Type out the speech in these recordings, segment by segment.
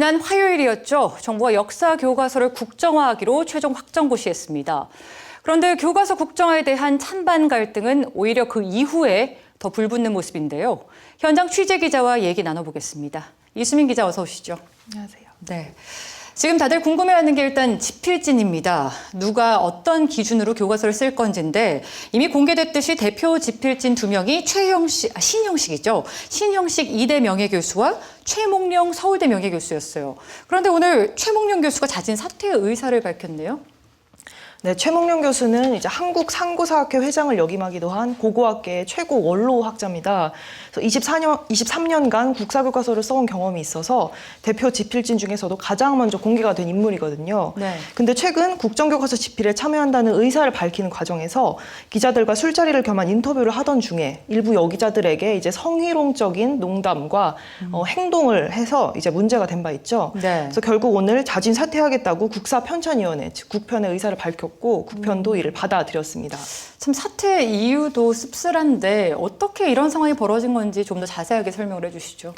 지난 화요일이었죠. 정부가 역사 교과서를 국정화하기로 최종 확정고시했습니다. 그런데 교과서 국정화에 대한 찬반 갈등은 오히려 그 이후에 더 불붙는 모습인데요. 현장 취재 기자와 얘기 나눠보겠습니다. 이수민 기자 어서 오시죠. 안녕하세요. 네. 지금 다들 궁금해하는 게 일단 지필진입니다. 누가 어떤 기준으로 교과서를 쓸 건지인데 이미 공개됐듯이 대표 지필진 2명이 신형식이죠. 신형식 2대 명예교수와 최몽룡 서울대 명예교수였어요. 그런데 오늘 최몽룡 교수가 자진 사퇴의 의사를 밝혔네요. 네, 최몽룡 교수는 이제 한국상고사학회 회장을 역임하기도 한 고고학계의 최고 원로학자입니다. 그래서 23년간 국사교과서를 써온 경험이 있어서 대표 지필진 중에서도 가장 먼저 공개가 된 인물이거든요. 네. 근데 최근 국정교과서 집필에 참여한다는 의사를 밝히는 과정에서 기자들과 술자리를 겸한 인터뷰를 하던 중에 일부 여기자들에게 이제 성희롱적인 농담과 행동을 해서 이제 문제가 된 바 있죠. 네. 그래서 결국 오늘 자진 사퇴하겠다고 국사편찬위원회, 즉 국편의 의사를 밝혔고 국편도 이를 받아들였습니다. 참 사퇴 이유도 씁쓸한데 어떻게 이런 상황이 벌어진 건지 좀 더 자세하게 설명을 해주시죠.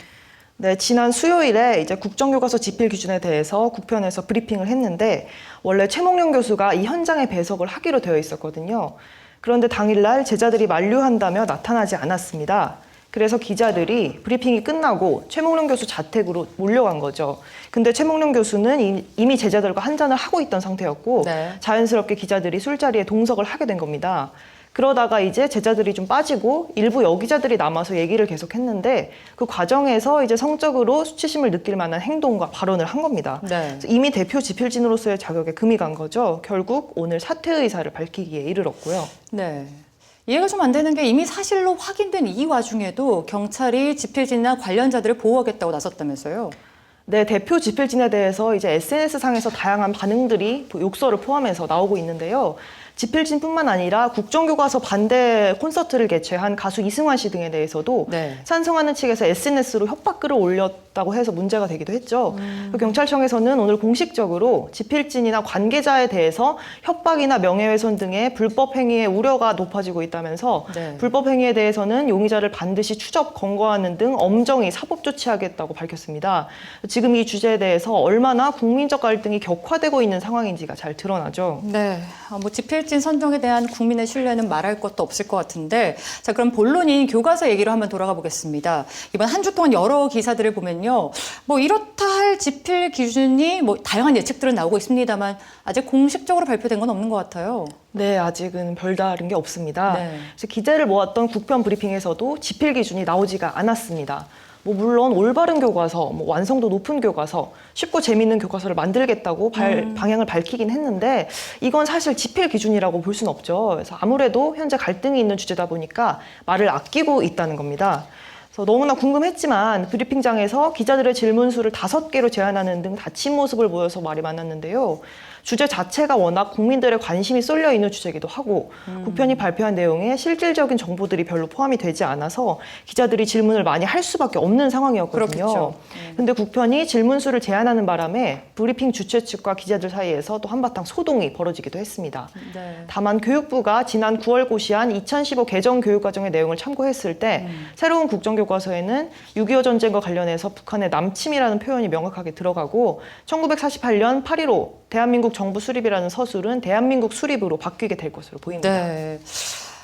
네, 지난 수요일에 이제 국정교과서 집필 기준에 대해서 국편에서 브리핑을 했는데 원래 최몽룡 교수가 이 현장에 배석을 하기로 되어 있었거든요. 그런데 당일날 제자들이 만류한다며 나타나지 않았습니다. 그래서 기자들이 브리핑이 끝나고 최몽룡 교수 자택으로 몰려간 거죠. 근데 최몽룡 교수는 이미 제자들과 한잔을 하고 있던 상태였고 네. 자연스럽게 기자들이 술자리에 동석을 하게 된 겁니다. 그러다가 이제 제자들이 좀 빠지고 일부 여기자들이 남아서 얘기를 계속했는데 그 과정에서 이제 성적으로 수치심을 느낄 만한 행동과 발언을 한 겁니다. 네. 이미 대표 지필진으로서의 자격에 금이 간 거죠. 결국 오늘 사퇴 의사를 밝히기에 이르렀고요. 네. 이해가 좀 안 되는 게 이미 사실로 확인된 이 와중에도 경찰이 지필진이나 관련자들을 보호하겠다고 나섰다면서요. 네, 대표 지필진에 대해서 이제 SNS상에서 다양한 반응들이 욕설을 포함해서 나오고 있는데요. 지필진뿐만 아니라 국정교과서 반대 콘서트를 개최한 가수 이승환 씨 등에 대해서도 네. 찬성하는 측에서 SNS로 협박글을 올렸다고 해서 문제가 되기도 했죠. 경찰청에서는 오늘 공식적으로 지필진이나 관계자에 대해서 협박이나 명예훼손 등의 불법 행위의 우려가 높아지고 있다면서 네. 불법 행위에 대해서는 용의자를 반드시 추적, 검거하는 등 엄정히 사법 조치하겠다고 밝혔습니다. 지금 이 주제에 대해서 얼마나 국민적 갈등이 격화되고 있는 상황인지가 잘 드러나죠. 네, 뭐 지필진 선정에 대한 국민의 신뢰는 말할 것도 없을 것 같은데, 자 그럼 본론인 교과서 얘기로 한번 돌아가 보겠습니다. 이번 한 주 동안 여러 기사들을 보면요, 뭐 이렇다 할 지필 기준이 뭐 다양한 예측들은 나오고 있습니다만 아직 공식적으로 발표된 건 없는 것 같아요. 네, 아직은 별다른 게 없습니다. 네. 그래서 기자를 모았던 국편 브리핑에서도 지필 기준이 나오지가 않았습니다. 뭐 물론 올바른 교과서, 뭐 완성도 높은 교과서, 쉽고 재미있는 교과서를 만들겠다고 방향을 밝히긴 했는데 이건 사실 지필 기준이라고 볼 수는 없죠. 그래서 아무래도 현재 갈등이 있는 주제다 보니까 말을 아끼고 있다는 겁니다. 그래서 너무나 궁금했지만 브리핑장에서 기자들의 질문 수를 5개로 제한하는 등 닫힌 모습을 보여서 말이 많았는데요. 주제 자체가 워낙 국민들의 관심이 쏠려 있는 주제이기도 하고 국편이 발표한 내용에 실질적인 정보들이 별로 포함이 되지 않아서 기자들이 질문을 많이 할 수밖에 없는 상황이었거든요. 그렇겠죠. 근데 국편이 질문 수를 제한하는 바람에 브리핑 주최 측과 기자들 사이에서 또 한바탕 소동이 벌어지기도 했습니다. 네. 다만 교육부가 지난 9월 고시한 2015 개정 교육과정의 내용을 참고했을 때 새로운 국정교과서에는 6.25 전쟁과 관련해서 북한의 남침이라는 표현이 명확하게 들어가고 1948년 8.15 대한민국 정부 수립이라는 서술은 대한민국 수립으로 바뀌게 될 것으로 보입니다. 네.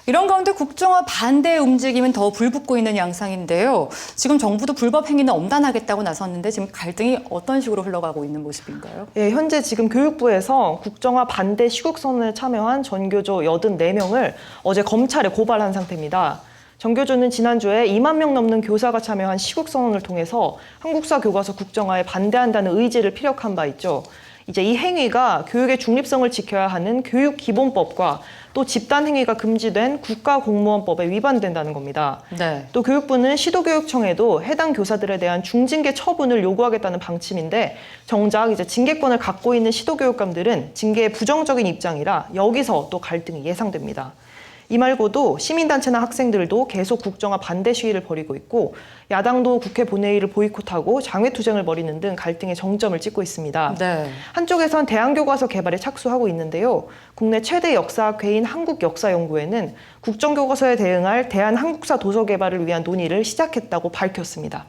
이런 가운데 국정화 반대 움직임은 더 불붙고 있는 양상인데요. 지금 정부도 불법 행위는 엄단하겠다고 나섰는데 지금 갈등이 어떤 식으로 흘러가고 있는 모습인가요? 예, 현재 지금 교육부에서 국정화 반대 시국선언에 참여한 전교조 84명을 어제 검찰에 고발한 상태입니다. 전교조는 지난주에 2만 명 넘는 교사가 참여한 시국선언을 통해서 한국사 교과서 국정화에 반대한다는 의지를 피력한 바 있죠. 이제 이 행위가 교육의 중립성을 지켜야 하는 교육기본법과 또 집단행위가 금지된 국가공무원법에 위반된다는 겁니다. 네. 또 교육부는 시도교육청에도 해당 교사들에 대한 중징계 처분을 요구하겠다는 방침인데 정작 이제 징계권을 갖고 있는 시도교육감들은 징계에 부정적인 입장이라 여기서 또 갈등이 예상됩니다. 이 말고도 시민단체나 학생들도 계속 국정화 반대 시위를 벌이고 있고 야당도 국회 본회의를 보이콧하고 장외투쟁을 벌이는 등 갈등의 정점을 찍고 있습니다. 네. 한쪽에선 대한교과서 개발에 착수하고 있는데요. 국내 최대 역사학회인 한국역사연구회는 국정교과서에 대응할 대한한국사 도서 개발을 위한 논의를 시작했다고 밝혔습니다.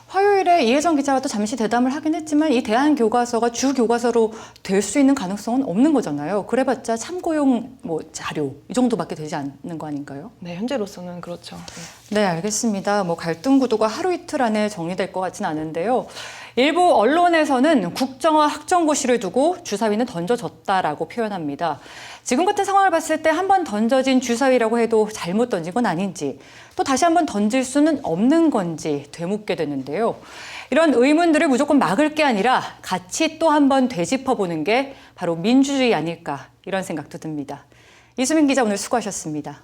화요일에 이혜정 기자가 또 잠시 대담을 하긴 했지만 이 대한교과서가 주 교과서로 될 수 있는 가능성은 없는 거잖아요. 그래봤자 참고용 자료 이 정도밖에 되지 않는 거 아닌가요? 네, 현재로서는 그렇죠. 네, 알겠습니다. 갈등 구도가 하루 이틀 안에 정리될 것 같지는 않은데요. 일부 언론에서는 국정화 학정고시를 두고 주사위는 던져졌다라고 표현합니다. 지금 같은 상황을 봤을 때 한 번 던져진 주사위라고 해도 잘못 던진 건 아닌지, 또 다시 한번 던질 수는 없는 건지 되묻게 되는데요. 이런 의문들을 무조건 막을 게 아니라 같이 또 한 번 되짚어보는 게 바로 민주주의 아닐까 이런 생각도 듭니다. 이수민 기자 오늘 수고하셨습니다.